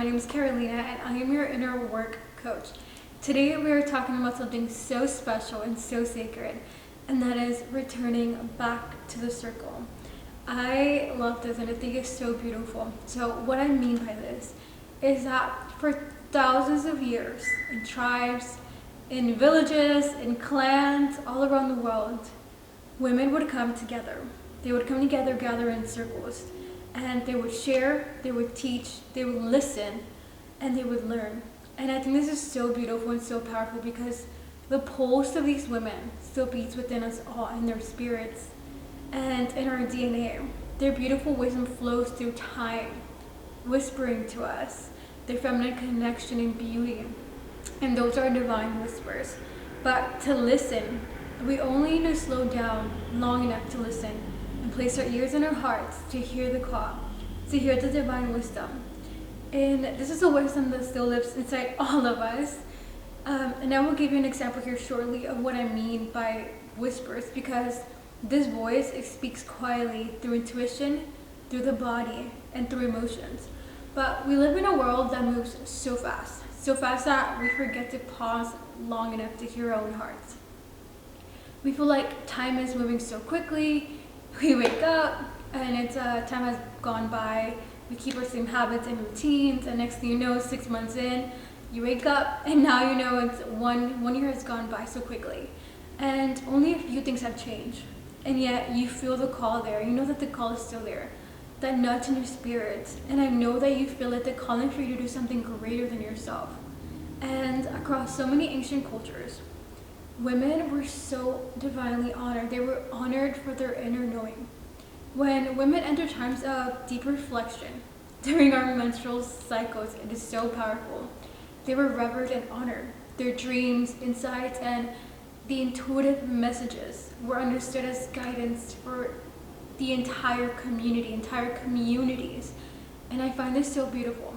name is Carolina and I am your inner work coach. Today we are talking about something so special and so sacred, and that is returning back to the circle. I love this and I think it's so beautiful. So what I mean by this is that for thousands of years in tribes, in villages, in clans all around the world, women would come together. They would come together, gather in circles, and they would share, they would teach, they would listen, and they would learn. And I think this is so beautiful and so powerful because the pulse of these women still beats within us all in their spirits and in our DNA. Their beautiful wisdom flows through time, whispering to us their feminine connection and beauty. And those are divine whispers. But to listen, we only need to slow down long enough to listen and place our ears in our hearts to hear the call, to hear the divine wisdom. And this is a wisdom that still lives inside all of us. And I will give you an example here shortly of what I mean by whispers, because this voice, it speaks quietly through intuition, through the body, and through emotions. But we live in a world that moves so fast that we forget to pause long enough to hear our own hearts. We feel like time is moving so quickly. We wake up and it's time has gone by. We keep our same habits and routines, and next thing you know, 6 months in, you wake up and now you know it's one year has gone by so quickly. And only a few things have changed. And yet you feel the call there. You know that the call is still there. That nudge in your spirit. And I know that you feel it, the calling for you to do something greater than yourself. And across so many ancient cultures, women were so divinely honored. They were honored for their inner knowing. When women enter times of deep reflection during our menstrual cycles, it is so powerful. They were revered and honored. Their dreams, insights, and the intuitive messages were understood as guidance for the entire community, entire communities. And I find this so beautiful.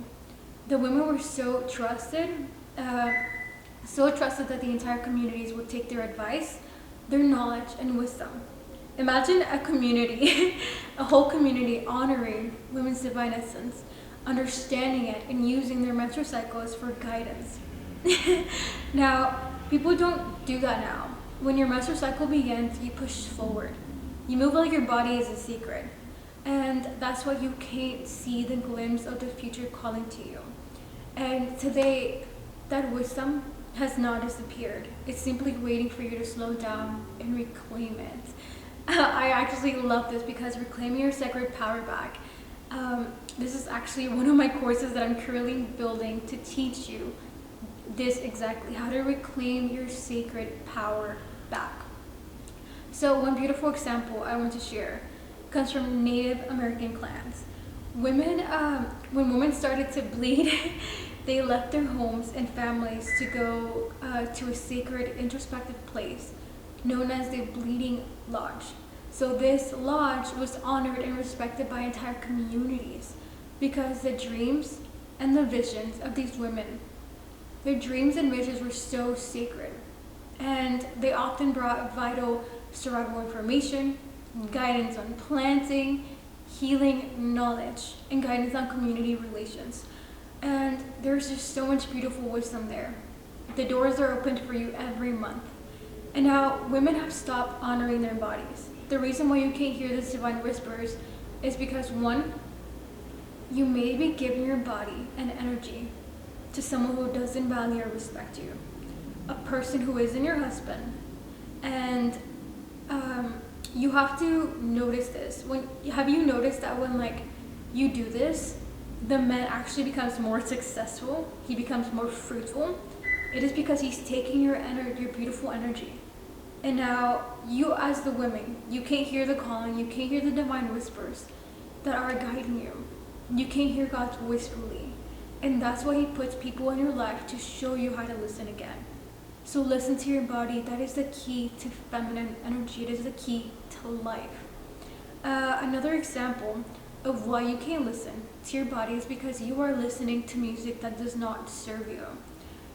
The women were so trusted that the entire communities would take their advice, their knowledge, and wisdom. Imagine a community, a whole community honoring women's divine essence, understanding it, and using their menstrual cycles for guidance. Now, people don't do that now. When your menstrual cycle begins, you push forward. You move like your body is a secret. And that's why you can't see the glimpse of the future calling to you. And today, that wisdom has not disappeared. It's simply waiting for you to slow down and reclaim it. I actually love this because reclaiming your sacred power back. This is actually one of my courses that I'm currently building to teach you this exactly, how to reclaim your sacred power back. So one beautiful example I want to share comes from Native American clans. When women started to bleed, they left their homes and families to go to a sacred introspective place known as the Bleeding Lodge. So this lodge was honored and respected by entire communities because the dreams and the visions of these women, their dreams and visions were so sacred. And they often brought vital survival information, guidance on planting, healing knowledge, and guidance on community relations. And there's just so much beautiful wisdom there. The doors are opened for you every month. And now women have stopped honoring their bodies. The reason why you can't hear these divine whispers is because, one, you may be giving your body and energy to someone who doesn't value or respect you. A person who isn't your husband. And you have to notice this. Have you noticed that when you do this, the man actually becomes more successful, he becomes more fruitful? It is because he's taking your beautiful energy. And now you as the women, you can't hear the calling, you can't hear the divine whispers that are guiding you. You can't hear God's voice fully. And that's why he puts people in your life to show you how to listen again. So listen to your body. That is the key to feminine energy. It is the key to life. Another example of why you can't listen to your body is because you are listening to music that does not serve you.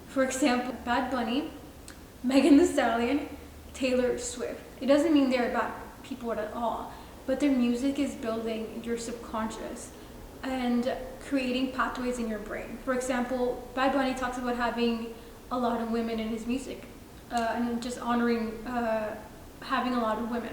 For example, Bad Bunny, Megan Thee Stallion, Taylor Swift. It doesn't mean they're bad people at all, but their music is building your subconscious. and creating pathways in your brain. For example, Bad Bunny talks about having a lot of women in his music, and just honoring having a lot of women.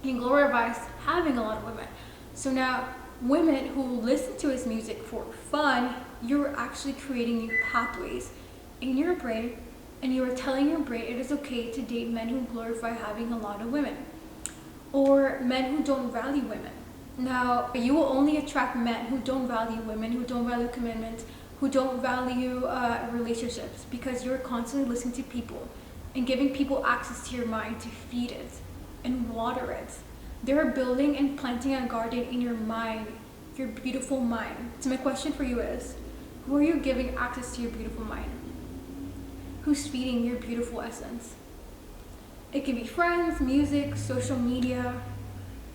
He glorifies having a lot of women. So now, women who listen to his music for fun, you're actually creating new pathways in your brain, and you are telling your brain it is okay to date men who glorify having a lot of women, or men who don't value women. Now, you will only attract men who don't value women, who don't value commitment, who don't value relationships, because you're constantly listening to people and giving people access to your mind to feed it and water it. They're building and planting a garden in your mind, your beautiful mind. So my question for you is, who are you giving access to your beautiful mind? Who's feeding your beautiful essence? It can be friends, music, social media.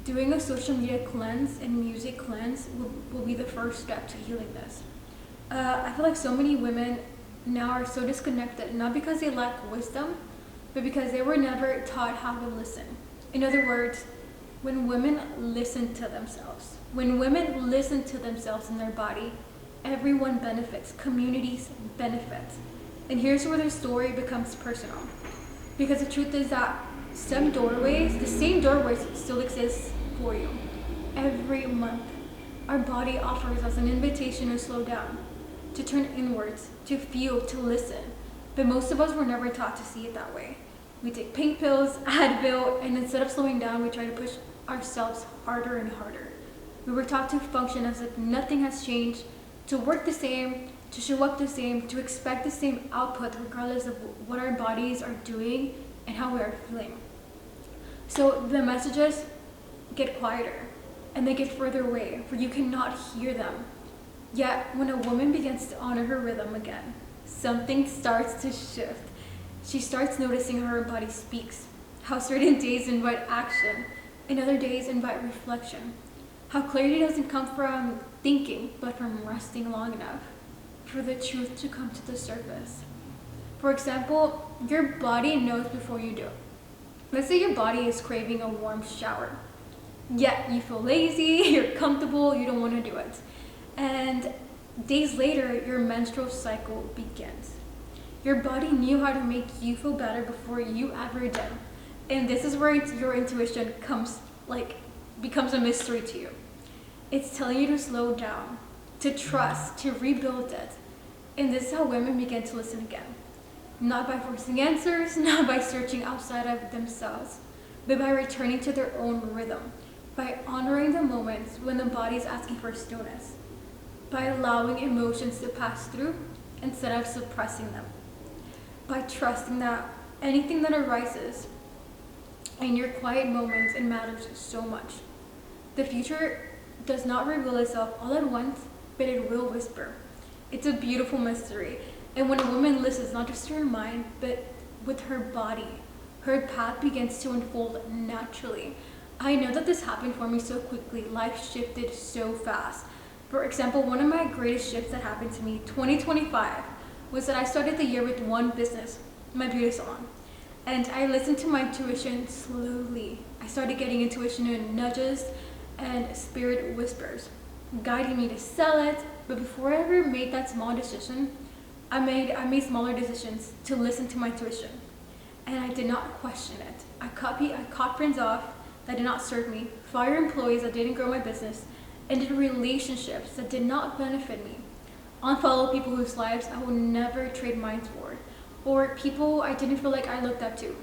Doing a social media cleanse and music cleanse will be the first step to healing this. I feel like so many women now are so disconnected, not because they lack wisdom, but because they were never taught how to listen. In other words, when women listen to themselves, when women listen to themselves and their body, everyone benefits, communities benefit. And here's where the story becomes personal. Because the truth is that some doorways, the same doorways still exist for you. Every month, our body offers us an invitation to slow down, to turn inwards, to feel, to listen. But most of us were never taught to see it that way. We take pink pills, Advil, and instead of slowing down, we try to push ourselves harder and harder. We were taught to function as if nothing has changed, to work the same, to show up the same, to expect the same output regardless of what our bodies are doing and how we are feeling. So the messages get quieter and they get further away, for you cannot hear them. Yet when a woman begins to honor her rhythm again, something starts to shift. She starts noticing how her body speaks, how certain days invite action and other days invite reflection, how clarity doesn't come from thinking but from resting long enough for the truth to come to the surface. For example, your body knows before you do. Let's say your body is craving a warm shower, yet you feel lazy, you're comfortable, you don't want to do it. And days later, your menstrual cycle begins. Your body knew how to make you feel better before you ever did. And this is where your intuition becomes a mystery to you. It's telling you to slow down, to trust, to rebuild it. And this is how women begin to listen again. Not by forcing answers, not by searching outside of themselves, but by returning to their own rhythm, by honoring the moments when the body is asking for stillness, by allowing emotions to pass through instead of suppressing them, by trusting that anything that arises in your quiet moments, it matters so much. The future does not reveal itself all at once, but it will whisper. It's a beautiful mystery. And when a woman listens, not just to her mind, but with her body, her path begins to unfold naturally. I know that this happened for me so quickly. Life shifted so fast. For example, one of my greatest shifts that happened to me, 2025, was that I started the year with one business, my beauty salon. And I listened to my intuition slowly. I started getting intuition in nudges and spirit whispers, guiding me to sell it. But before I ever made that small decision, I made smaller decisions to listen to my intuition. And I did not question it. I cut friends off that did not serve me, fired employees that didn't grow my business, ended relationships that did not benefit me, unfollowed people whose lives I will never trade minds for, or people I didn't feel like I looked up to.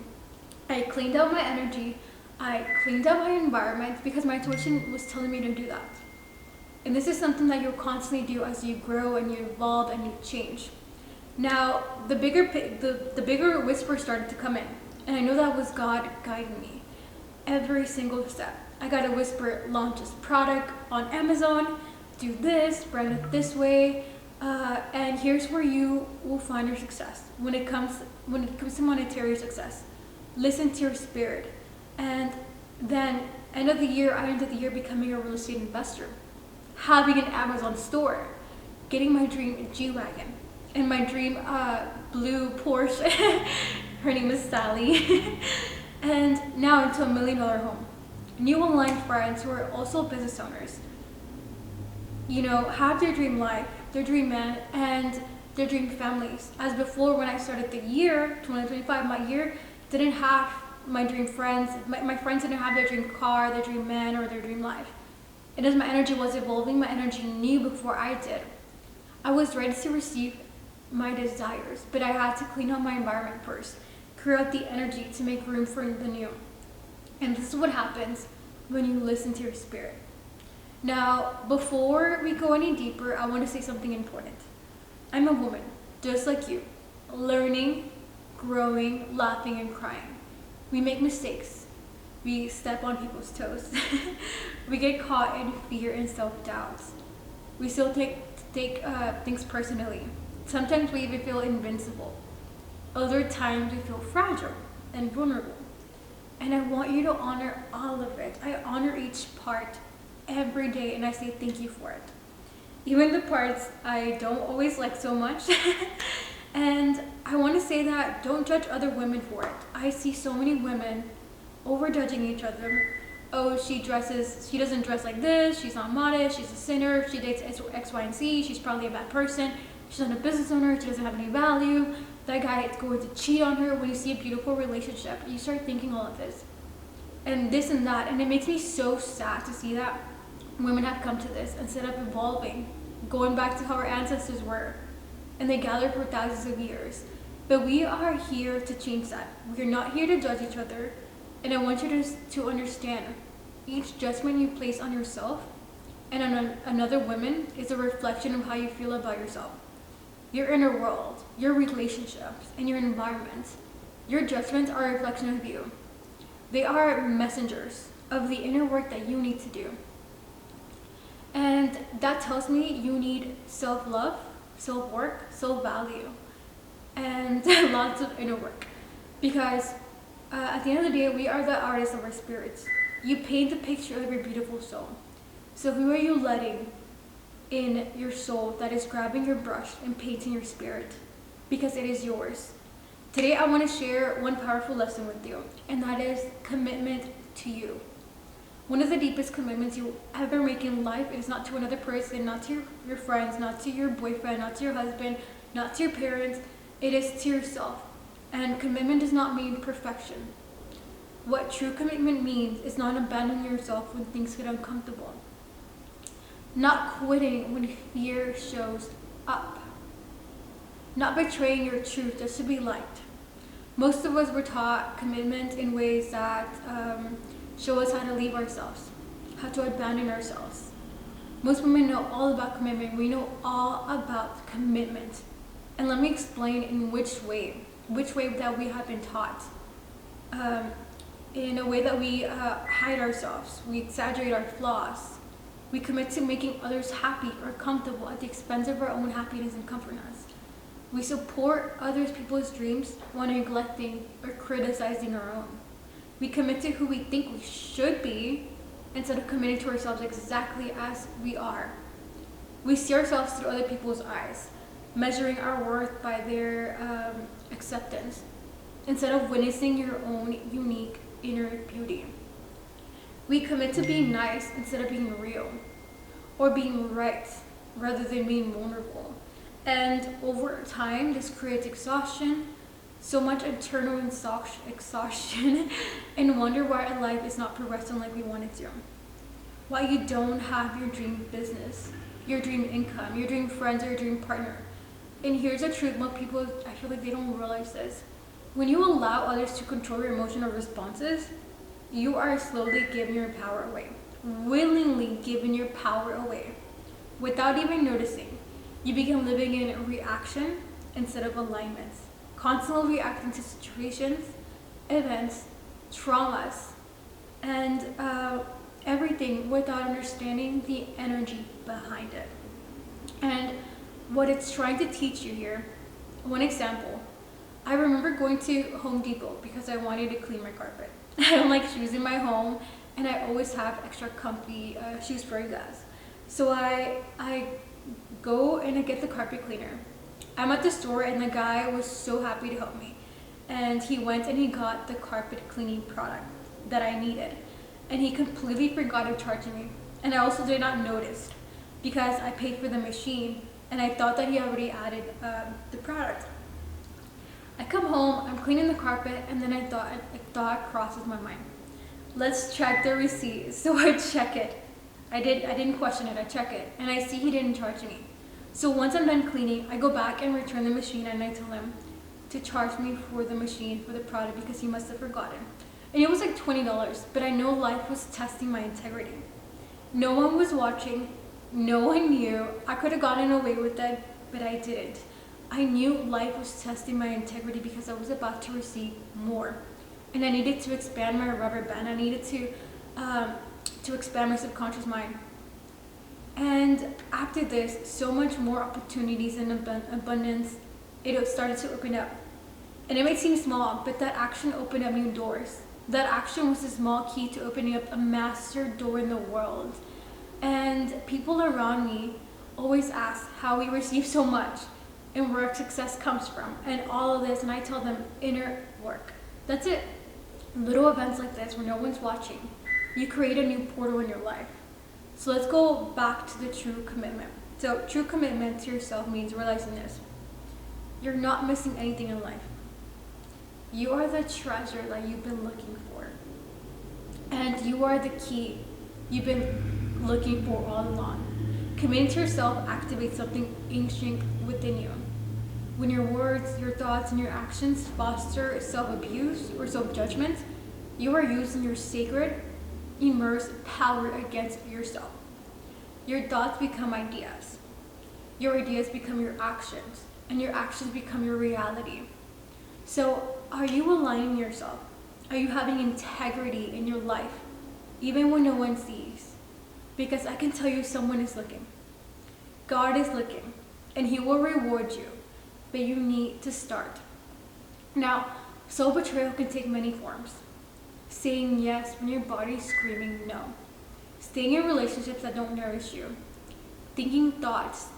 I cleaned out my energy, I cleaned out my environment because my intuition was telling me to do that. And this is something that you'll constantly do as you grow and you evolve and you change. Now, the bigger whisper started to come in, and I know that was God guiding me every single step. I got a whisper: launch this product on Amazon, do this, brand it this way, and here's where you will find your success when it comes to monetary success. Listen to your spirit, and then I ended the year becoming a real estate investor, having an Amazon store, getting my dream G-Wagon, and my dream blue Porsche. Her name is Sally. And now into $1 million home. New online friends who are also business owners. have their dream life, their dream man, and their dream families. As before, when I started the year 2025, my year didn't have my dream friends. My friends didn't have their dream car, their dream man, or their dream life. And as my energy was evolving, my energy knew before I did. I was ready to receive my desires, but I had to clean up my environment first, clear out the energy to make room for the new. And this is what happens when you listen to your spirit. Now, before we go any deeper, I want to say something important. I'm a woman, just like you, learning, growing, laughing, and crying. We make mistakes. We step on people's toes. We get caught in fear and self-doubt. We still take things personally. Sometimes we even feel invincible. Other times we feel fragile and vulnerable. And I want you to honor all of it. I honor each part every day, and I say thank you for it. Even the parts I don't always like so much. And I want to say that don't judge other women for it. I see so many women over-judging each other. Oh, she doesn't dress like this, she's not modest, she's a sinner, if she dates X, Y, and Z, she's probably a bad person, she's not a business owner, she doesn't have any value, that guy is going to cheat on her. When you see a beautiful relationship, you start thinking all of this. And this and that, and it makes me so sad to see that women have come to this instead of evolving, going back to how our ancestors were, and they gathered for thousands of years. But we are here to change that. We're not here to judge each other. And I want you to understand, each judgment you place on yourself and on another woman is a reflection of how you feel about yourself. Your inner world, your relationships, and your environment. Your judgments are a reflection of you. They are messengers of the inner work that you need to do. And that tells me you need self-love, self-work, self-value, and lots of inner work. Because at the end of the day, we are the artists of our spirits. You paint the picture of your beautiful soul. So who are you letting in your soul that is grabbing your brush and painting your spirit? Because it is yours. Today I want to share one powerful lesson with you, and that is commitment to you. One of the deepest commitments you'll ever make in life is not to another person, not to your friends, not to your boyfriend, not to your husband, not to your parents. It is to yourself. And commitment does not mean perfection. What true commitment means is not abandoning yourself when things get uncomfortable. Not quitting when fear shows up. Not betraying your truth just to be liked. Most of us were taught commitment in ways that show us how to leave ourselves, how to abandon ourselves. Most women know all about commitment. We know all about commitment. And let me explain in which way that we have been taught. In a way that we hide ourselves, we exaggerate our flaws, we commit to making others happy or comfortable at the expense of our own happiness and comfortness. We support other people's dreams while neglecting or criticizing our own. We commit to who we think we should be instead of committing to ourselves exactly as we are. We see ourselves through other people's eyes, measuring our worth by their acceptance, instead of witnessing your own unique inner beauty. We commit to being nice instead of being real, or being right rather than being vulnerable. And over time, this creates exhaustion, so much internal exhaustion, and wonder why our life is not progressing like we want it to. Why you don't have your dream business, your dream income, your dream friends, or your dream partner. And here's the truth, most people, I feel like they don't realize this. When you allow others to control your emotional responses, you are slowly giving your power away. Willingly giving your power away. Without even noticing, you begin living in reaction instead of alignment. Constantly reacting to situations, events, traumas, and everything without understanding the energy behind it. And what it's trying to teach you here, one example, I remember going to Home Depot because I wanted to clean my carpet. I don't like shoes in my home, and I always have extra comfy shoes for you guys. So I go and I get the carpet cleaner. I'm at the store and the guy was so happy to help me. And he went and he got the carpet cleaning product that I needed. And he completely forgot to charge me. And I also did not notice. because I paid for the machine and I thought that he already added the product. I come home, I'm cleaning the carpet, and then a thought crosses my mind. Let's check the receipt. So I check it. I didn't question it, I check it, and I see he didn't charge me. So once I'm done cleaning, I go back and return the machine, and I tell him to charge me for the machine, for the product, because he must have forgotten. And it was like $20, but I know life was testing my integrity. No one was watching, no one knew. I could have gotten away with it, but I didn't. I knew life was testing my integrity because I was about to receive more. And I needed to expand my rubber band. I needed to expand my subconscious mind. And after this, so much more opportunities and abundance, it started to open up. And it might seem small, but that action opened up new doors. That action was a small key to opening up a master door in the world. And people around me always ask how we receive so much and where success comes from and all of this. And I tell them inner work. That's it. Little events like this where no one's watching, you create a new portal in your life. So let's go back to the true commitment. So true commitment to yourself means realizing this. You're not missing anything in life. You are the treasure that you've been looking for. And you are the key you've been looking for all along. Committing to yourself activates something ancient within you. When your words, your thoughts, and your actions foster self-abuse or self-judgment, you are using your sacred, immersed power against yourself. Your thoughts become ideas. Your ideas become your actions, and your actions become your reality. So, are you aligning yourself? Are you having integrity in your life, even when no one sees? Because I can tell you someone is looking. God is looking, and He will reward you, but you need to start. Now, self-betrayal can take many forms. Saying yes when your body is screaming no. Staying in relationships that don't nourish you. Thinking thoughts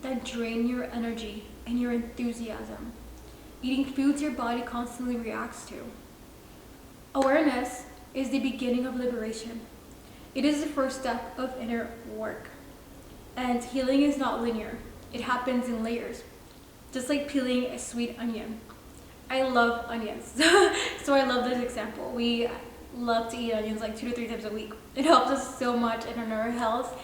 that drain your energy and your enthusiasm. Eating foods your body constantly reacts to. Awareness is the beginning of liberation. It is the first step of inner work. And healing is not linear. It happens in layers. Just like peeling a sweet onion. I love onions. So I love this example. We love to eat onions like 2 to 3 times a week. It helps us so much in our health.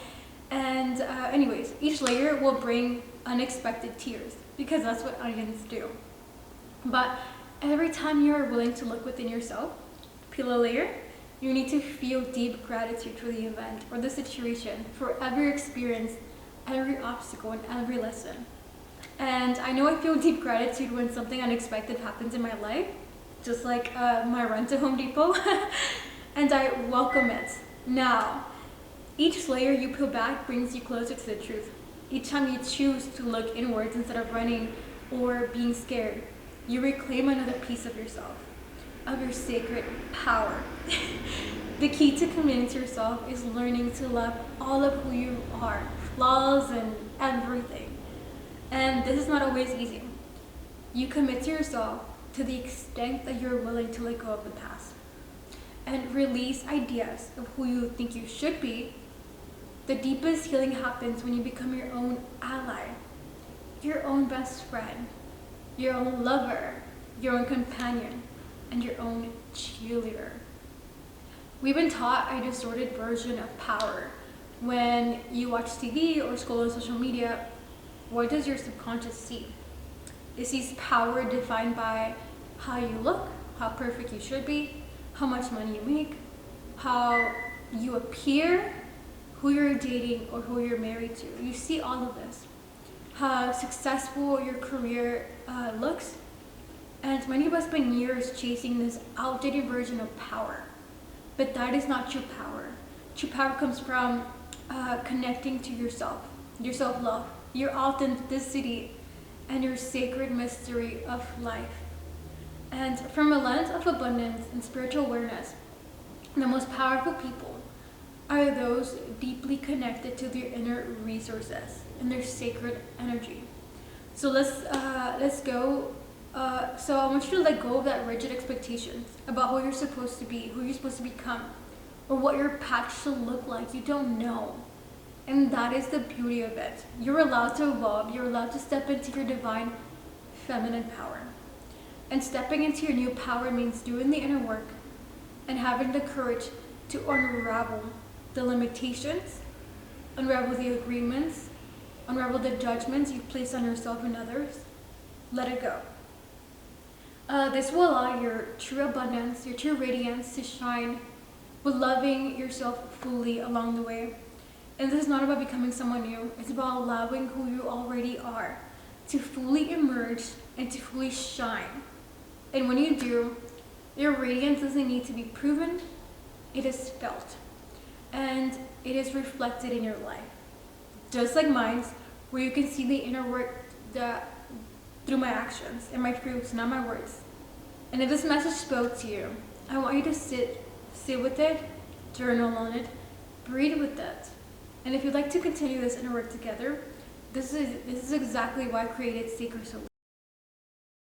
And anyways, each layer will bring unexpected tears because that's what onions do. But every time you are willing to look within yourself, peel a layer, you need to feel deep gratitude for the event or the situation, for every experience, every obstacle, and every lesson. And I know I feel deep gratitude when something unexpected happens in my life, just like my run to Home Depot, and I welcome it. Now, each layer you peel back brings you closer to the truth. Each time you choose to look inwards instead of running or being scared, you reclaim another piece of yourself, of your sacred power. The key to committing to yourself is learning to love all of who you are, flaws and everything. And this is not always easy. You commit to yourself to the extent that you're willing to let go of the past and release ideas of who you think you should be. The deepest healing happens when you become your own ally, your own best friend, your own lover, your own companion, and your own cheerleader. We've been taught a distorted version of power. When you watch TV or scroll on social media, what does your subconscious see? It sees power defined by how you look, how perfect you should be, how much money you make, how you appear, who you're dating, or who you're married to. You see all of this. How successful your career looks. And many of us spend years chasing this outdated version of power. But that is not true power. True power comes from connecting to yourself, your self-love, your authenticity, and your sacred mystery of life. And from a lens of abundance and spiritual awareness, the most powerful people are those deeply connected to their inner resources and their sacred energy. So let's go. So I want you to let go of that rigid expectations about who you're supposed to be, who you're supposed to become, or what your path should look like. You don't know. And that is the beauty of it. You're allowed to evolve, you're allowed to step into your divine feminine power. And stepping into your new power means doing the inner work and having the courage to unravel the limitations, unravel the agreements, unravel the judgments you've placed on yourself and others. Let it go. This will allow your true abundance, your true radiance to shine with loving yourself fully along the way. And this is not about becoming someone new. It's about allowing who you already are to fully emerge and to fully shine. And when you do, your radiance doesn't need to be proven. It is felt. And it is reflected in your life. Just like mine, where you can see the inner work through my actions and my fruits, not my words. And if this message spoke to you, I want you to sit with it, journal on it, breathe with it. And if you'd like to continue this inner work together, this is exactly why I created Sacred Solutions.